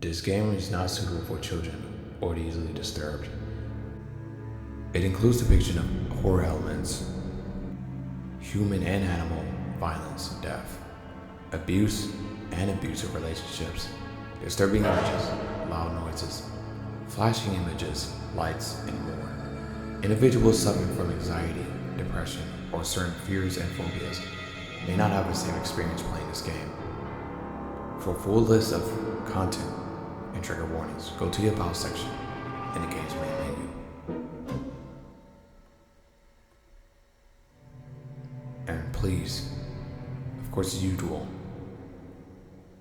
This game is not suitable for children or the easily disturbed. It includes depiction of horror elements, human and animal violence, death, abuse and abusive relationships, disturbing images, loud noises, flashing images, lights, and more. Individuals suffering from anxiety, depression, or certain fears and phobias may not have the same experience playing this game. For a full list of content and trigger warnings, go to the About section in the game's main menu. And please, of course as usual,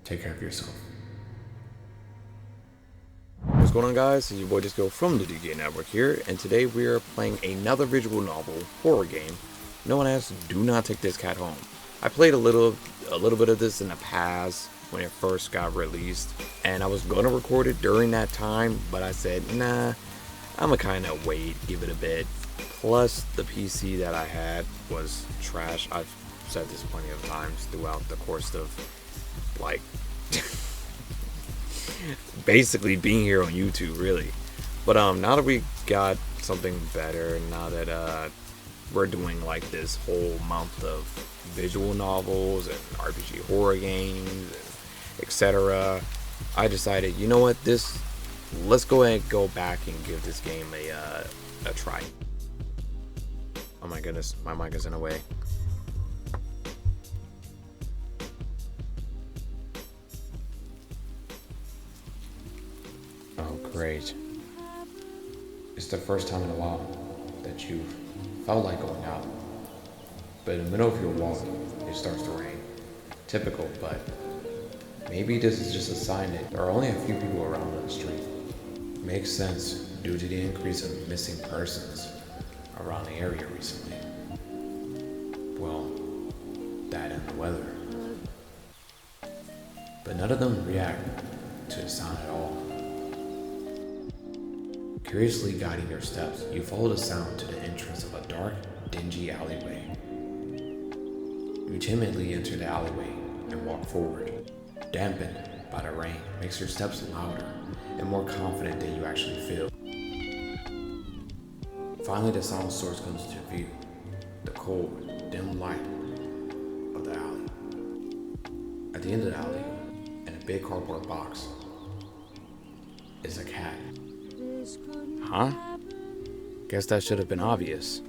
take care of yourself. What's going on, guys? It's your boy Disco from the DJ Network here, and today we are playing another visual novel horror game known as Do Not Take This Cat Home. I played a little bit of this in the past when it first got released, and I was gonna record it during that time, but I said, nah, I'ma kinda wait, give it a bit. Plus, the PC that I had was trash. I've said this plenty of times throughout the course of, like, basically being here on YouTube, really. But now that we got something better, now that we're doing like this whole month of visual novels and RPG horror games and etc., I decided, you know what, let's go ahead and go back and give this game a try. Oh my goodness, my mic is in the way. Oh great. It's the first time in a while that you've felt like going out. But in the middle of your walk, it starts to rain. Typical, but maybe this is just a sign that there are only a few people around on the street. Makes sense due to the increase of missing persons around the area recently. Well, that and the weather. But none of them react to the sound at all. Curiously guiding your steps, you follow the sound to the entrance of a dark, dingy alleyway. You timidly enter the alleyway and walk forward. Dampened by the rain makes your steps louder and more confident than you actually feel. Finally, the sound source comes into view, the cold, dim light of the alley. At the end of the alley, in a big cardboard box, is a cat. Huh? Guess that should have been obvious.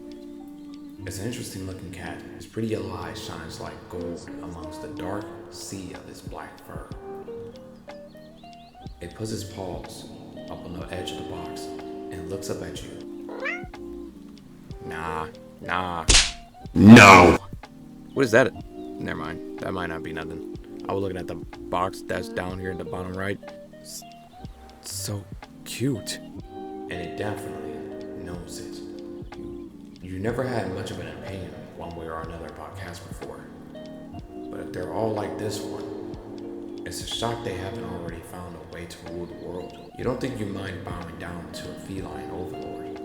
It's an interesting looking cat. His pretty yellow eyes shines like gold amongst the dark sea of his black fur. It puts its paws up on the edge of the box and looks up at you. Nah. No! What is that? Never mind. That might not be nothing. I was looking at the box that's down here in the bottom right. So cute. And it definitely knows it. You never had much of an opinion one way or another about cats before. But if they're all like this one, it's a shock they haven't already found a way to rule the world. You don't think you mind bowing down to a feline overlord.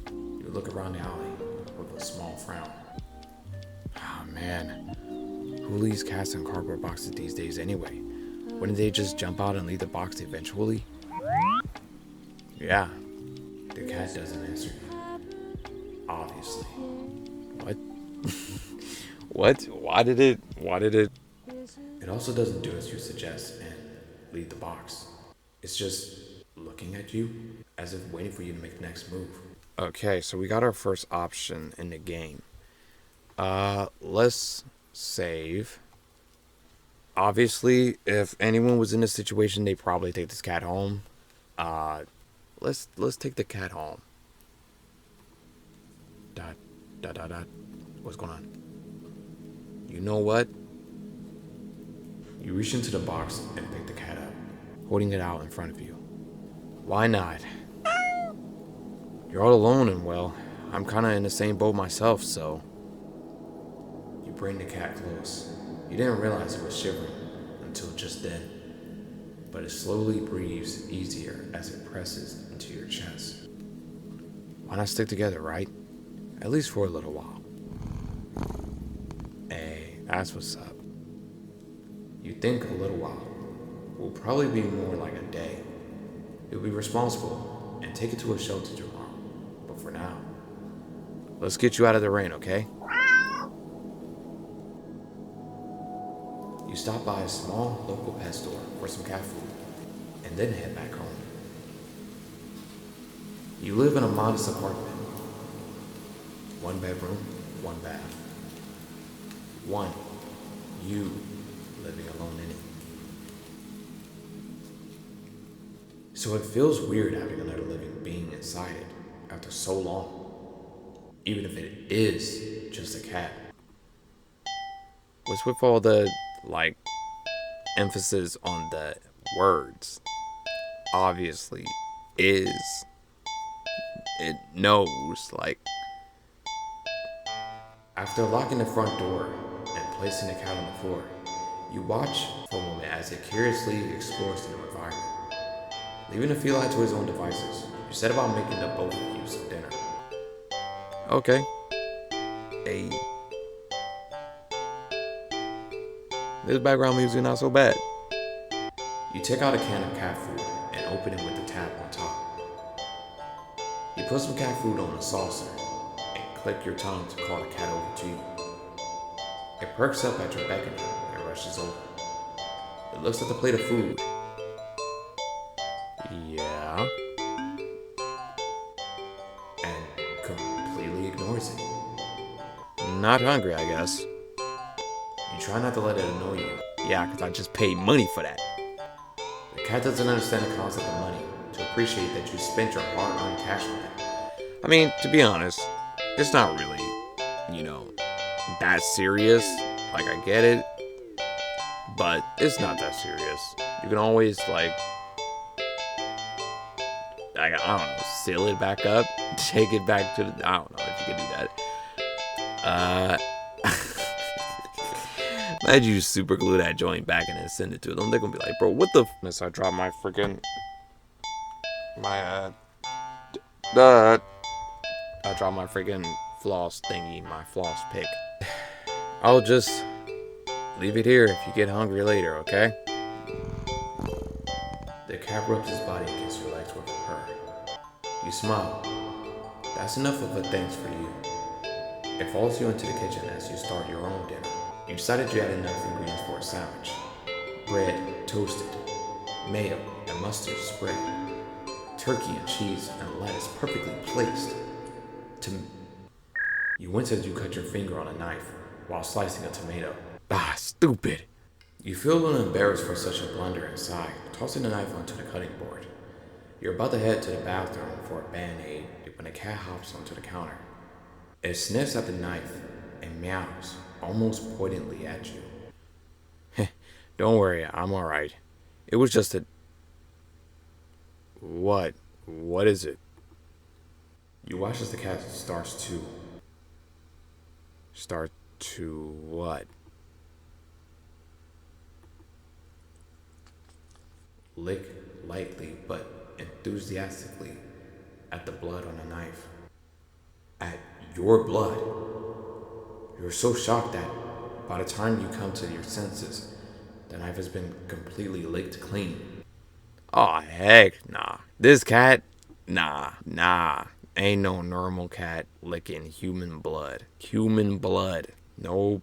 You look around the alley with a small frown. Oh man, who leaves cats in cardboard boxes these days anyway? Wouldn't they just jump out and leave the box eventually? Yeah. The cat doesn't answer you. Obviously. What? What? Why did it? It also doesn't do as you suggest and leave the box. It's just looking at you as if waiting for you to make the next move. Okay, so we got our first option in the game. Let's save. Obviously, if anyone was in this situation, they'd probably take this cat home. Let's take the cat home. Dot. What's going on? You know what? You reach into the box and pick the cat up, Holding it out in front of you. Why not? You're all alone, and well, I'm kinda in the same boat myself, so. You bring the cat close. You didn't realize it was shivering until just then, but it slowly breathes easier as it presses into your chest. Why not stick together, right? At least for a little while. Hey, That's what's up. you think a little while, will probably be more like a day. You'll be responsible and take it to a shelter tomorrow. But for now, Let's get you out of the rain, okay? you stop by a small local pet store for some cat food and then head back home. You live in a modest apartment. 1 bedroom, 1 bath. You living alone in it. So it feels weird having another living being inside it after so long. Even if it is just a cat. What's with all the, like, emphasis on the words? Obviously, is. It knows, like. After locking the front door and placing the cat on the floor, you watch for a moment as it curiously explores the new environment. Leaving the feline to his own devices, you set about making the both of you some dinner. Okay. Hey. This background music not so bad. You take out a can of cat food and open it with the tap on top. You put some cat food on a saucer and click your tongue to call the cat over to you. It perks up at your beckoning and rushes over. It looks at the plate of food. Yeah. And completely ignores it. Not hungry, I guess. You try not to let it annoy you. Yeah, because I just paid money for that. The cat doesn't understand the concept of money to appreciate that you spent your hard-earned cash on it. I mean, to be honest, it's not really, that serious. Like, I get it. But it's not that serious. You can always, I don't know, seal it back up, take it back to the, I don't know if you can do that. Imagine you super glue that joint back and then send it to them. They're gonna be like, bro, what the f? I dropped my freaking, I dropped my freaking floss thingy, my floss pick. I'll just leave it here if you get hungry later, okay? The cat rubs his body against your legs with a purr. You smile. That's enough of a thanks for you. It follows you into the kitchen as you start your own dinner. You decided you had enough ingredients for a sandwich. Bread, toasted, mayo, and mustard spread. Turkey and cheese and lettuce perfectly placed. You wince as you cut your finger on a knife while slicing a tomato. Ah, stupid. You feel a little embarrassed for such a blunder and sigh, tossing the knife onto the cutting board. You're about to head to the bathroom for a Band-Aid when a cat hops onto the counter. It sniffs at the knife and meows, almost pointedly at you. Don't worry, I'm alright. It was just a... What? What is it? You watch as the cat starts to... Start to what? lick lightly but enthusiastically at the blood on the knife. At your blood. You're so shocked that by the time you come to your senses, the knife has been completely licked clean. Oh, heck nah. This cat? Nah. Ain't no normal cat licking human blood. Human blood. No.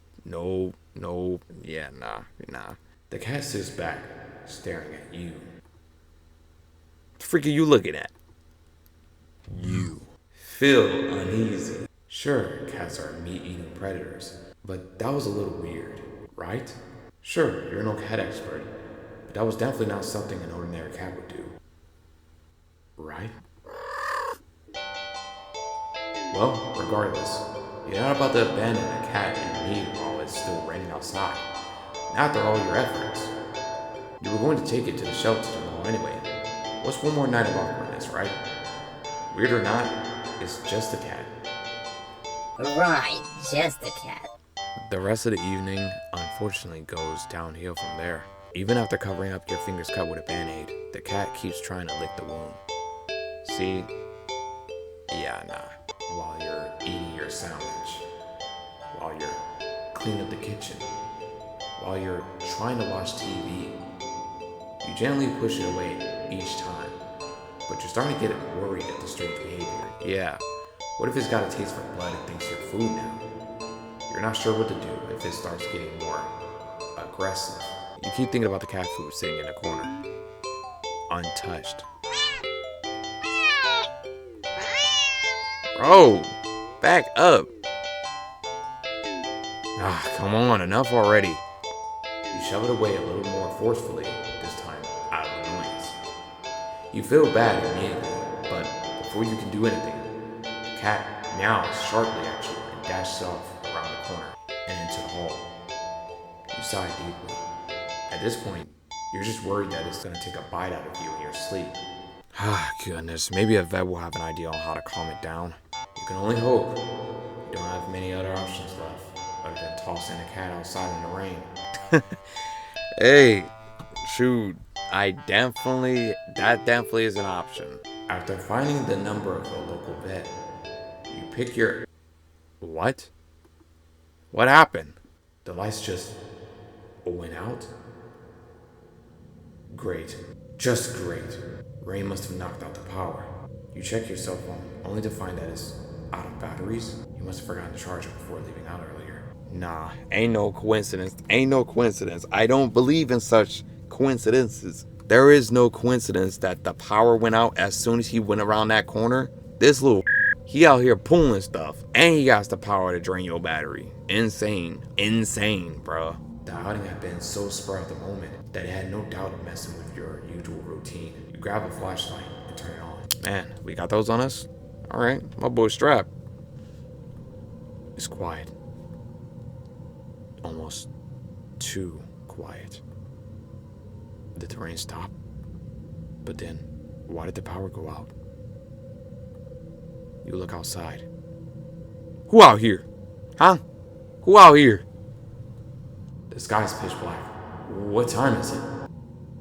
Yeah, nah. The cat sits back, staring at you. What the freak are you looking at? You feel uneasy. Sure, cats are meat-eating predators, but that was a little weird, right? Sure, you're no cat expert, but that was definitely not something an ordinary cat would do. Right? Well, regardless, you're not about to abandon a cat in need while it's still raining outside. Not after all your efforts. You were going to take it to the shelter tomorrow anyway. What's one more night of awkwardness, right? Weird or not, it's just a cat. Right, just a cat. The rest of the evening, unfortunately, goes downhill from there. Even after covering up your fingers cut with a Band-Aid, the cat keeps trying to lick the wound. See? Yeah, nah. While you're eating your sandwich, while you're cleaning up the kitchen, while you're trying to watch TV, you You gently push it away each time, but you're starting to get worried at the strange behavior. Yeah. What if it's got a taste for blood and thinks you're food now? You're not sure what to do if it starts getting more aggressive. You keep thinking about the cat food sitting in the corner, untouched. Bro, back up. Ah, come on, enough already. You shove it away a little more forcefully, this time out of annoyance. You feel bad immediately, but before you can do anything, the cat meows sharply at you and dashes off around the corner and into the hall. You sigh deeply. At this point, you're just worried that it's going to take a bite out of you in your sleep. Ah, goodness, maybe a vet will have an idea on how to calm it down. You can only hope. You don't have many other options left, other than tossing the cat outside in the rain. Hey, shoot, that definitely is an option. After finding the number of a local vet, you pick your... What? What happened? The lights just went out? Great. Just great. Rain must have knocked out the power. You check your cell phone, only to find that it's out of batteries. You must have forgotten to charge it before leaving out earlier. Nah, ain't no coincidence. Ain't no coincidence. I don't believe in such coincidences. There is no coincidence that the power went out as soon as he went around that corner. This little he out here pulling stuff, and he got the power to drain your battery. Insane. Insane, bro. The outing had been so spur of the moment that it had no doubt of messing with your usual routine. You grab a flashlight and turn it on. Man, we got those on us? Alright, my boy's strapped. It's quiet. Almost too quiet. Did the rain stop? But then, why did the power go out? You look outside. Who out here? Huh? Who out here? The sky's pitch black. What time is it?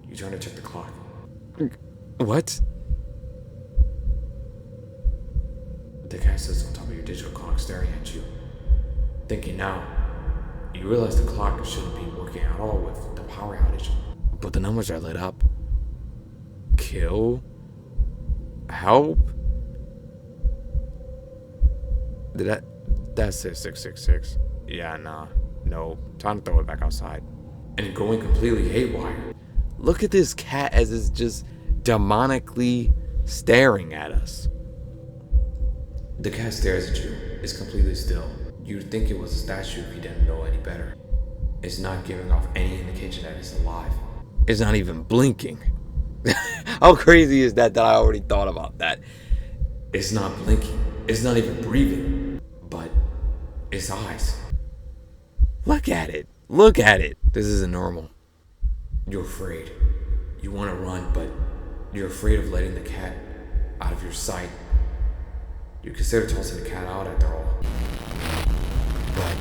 You turn to check the clock. What? The cat sits on top of your digital clock staring at you. Thinking now, you realize the clock shouldn't be working at all with the power outage. But the numbers are lit up. Kill? Help? That's 6666. Yeah, nah. No. Time to throw it back outside. And going completely haywire. Look at this cat as it's just demonically staring at us. The cat stares at you. It's completely still. You'd think it was a statue if you didn't know any better. It's not giving off any indication that it's alive. It's not even blinking. How crazy is that I already thought about that? It's not blinking. It's not even breathing. But its eyes. Look at it. Look at it. This isn't normal. You're afraid. You want to run, but you're afraid of letting the cat out of your sight. You consider tossing the cat out after all. But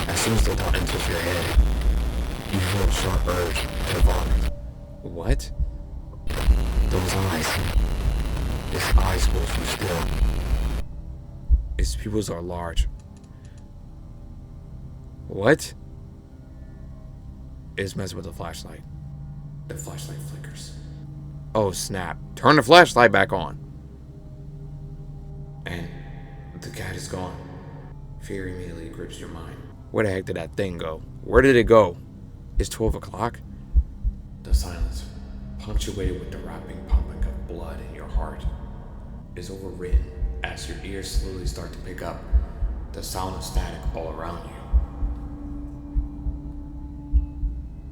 as soon as the thought enters your head, you feel a sharp urge to vomit. What? Those eyes. Its eyes go too still. Its pupils are large. What? It's messing with the flashlight. The flashlight flickers. Oh snap. Turn the flashlight back on. And the cat is gone. Fear immediately grips your mind. Where the heck did that thing go? Where did it go? It's 12 o'clock? The silence, punctuated with the rapid pumping of blood in your heart, is overwritten as your ears slowly start to pick up the sound of static all around you.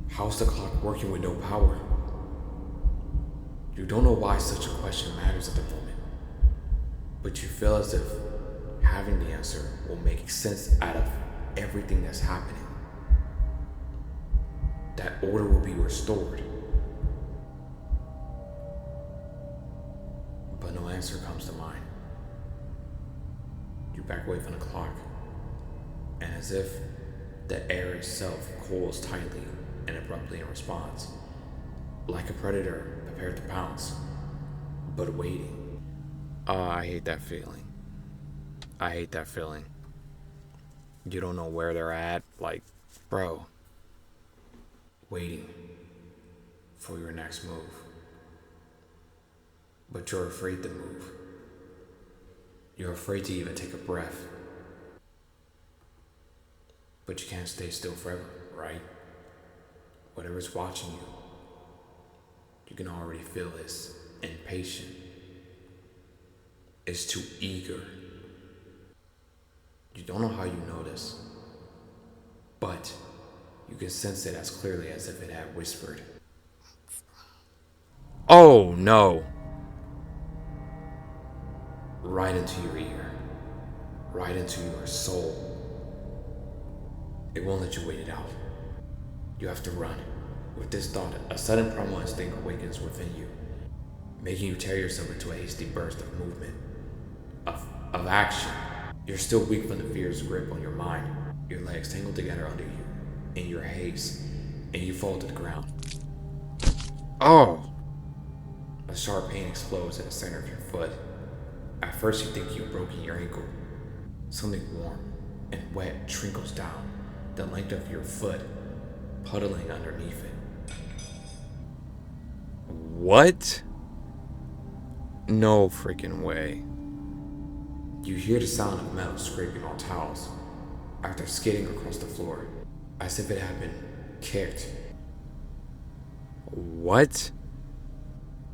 How's the clock working with no power? You don't know why such a question matters at the moment, but you feel as if having the answer will make sense out of everything that's happening. That order will be restored. But no answer comes to mind. You back away from the clock, and as if the air itself coils tightly and abruptly in response, like a predator prepared to pounce, but waiting. Oh, I hate that feeling. I hate that feeling. You don't know where they're at. Like, bro. Waiting for your next move. But you're afraid to move. You're afraid to even take a breath. But you can't stay still forever, right? Whatever's watching you, you can already feel it's impatient. It's too eager. You don't know how you know this, but you can sense it as clearly as if it had whispered. Oh no. Right into your ear, right into your soul. It won't let you wait it out. You have to run. With this thought, a sudden primal instinct awakens within you, making you tear yourself into a hasty burst of movement, of action. You're still weak from the fear's grip on your mind. Your legs tangle together under you, in your haste, and you fall to the ground. Oh. A sharp pain explodes in the center of your foot. At first you think you've broken your ankle. Something warm and wet trickles down the length of your foot, puddling underneath it. What? No freaking way. You hear the sound of metal scraping on tiles after skidding across the floor, as if it had been kicked. What?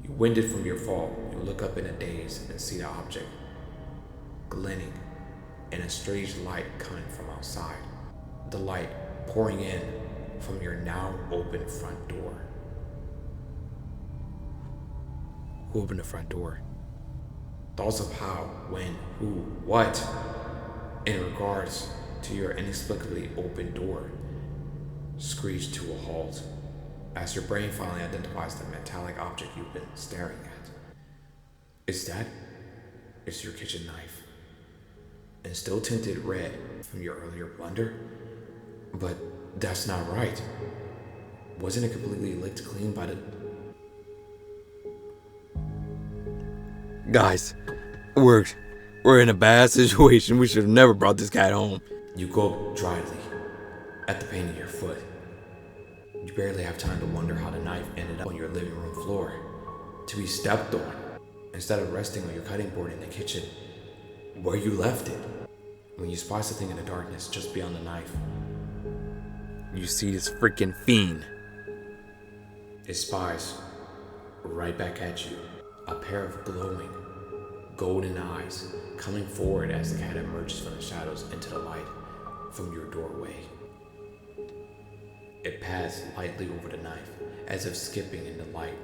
You winded from your fall. You look up in a daze and see the object glinting in a strange light coming from outside. The light pouring in from your now open front door. Who opened the front door? Thoughts of how, when, who, what, in regards to your inexplicably open door, screech to a halt as your brain finally identifies the metallic object you've been staring at. It's your kitchen knife, and still tinted red from your earlier blunder. But that's not right. Wasn't it completely licked clean by the... Guys, we're in a bad situation. We should have never brought this cat home. You go dryly at the pain in your foot. You barely have time to wonder how the knife ended up on your living room floor, to be stepped on, instead of resting on your cutting board in the kitchen, where you left it. When you spy something in the darkness just beyond the knife, You see this freaking fiend. it spies right back at you, a pair of glowing, golden eyes coming forward as the cat emerges from the shadows into the light from your doorway. It pads lightly over the knife, as if skipping in the light.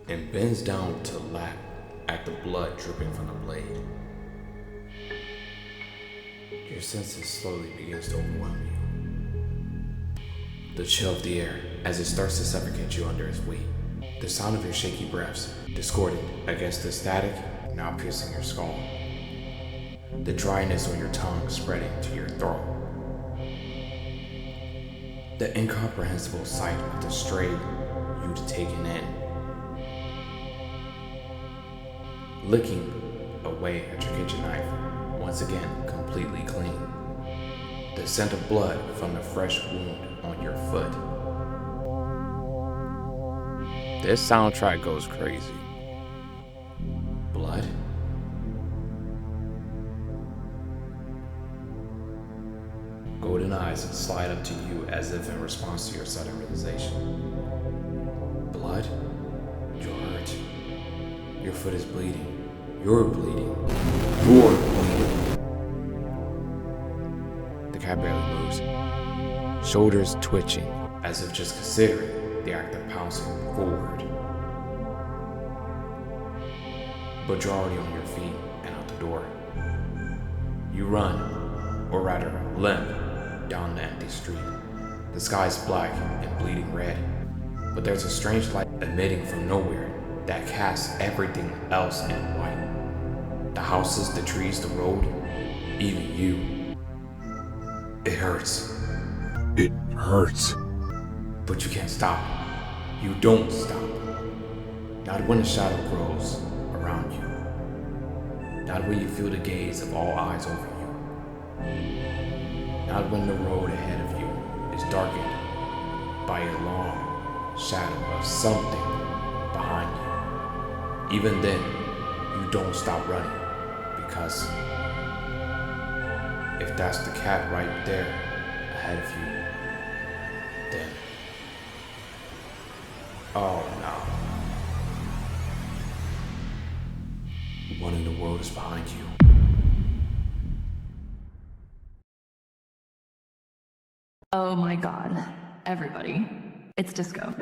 And bends down to lap at the blood dripping from the blade. Your senses slowly begins to overwhelm you. The chill of the air as it starts to suffocate you under its weight. The sound of your shaky breaths, discordant against the static, now piercing your skull. The dryness on your tongue spreading to your throat. The incomprehensible sight of the stray you'd taken in. Licking away at your kitchen knife, once again completely clean. The scent of blood from the fresh wound on your foot. This soundtrack goes crazy. Blood? Golden eyes slide up to you as if in response to your sudden realization. Blood? You're hurt. Your foot is bleeding. You're bleeding. You're bleeding. The cat barely moves, shoulders twitching, as if just considering the act of pouncing forward. But you're already on your feet and out the door. You run, or rather limp, down the empty street. The sky is black and bleeding red, but there's a strange light emitting from nowhere that casts everything else in white. The houses, the trees, the road, even you. It hurts. It hurts. But you can't stop. You don't stop. Not when the shadow grows around you. Not when you feel the gaze of all eyes over you. Not when the road ahead of you is darkened by a long shadow of something behind you. Even then, you don't stop running, because if that's the cat right there ahead of you, then oh no. One in the world is behind you. Oh my god. Everybody. It's disco.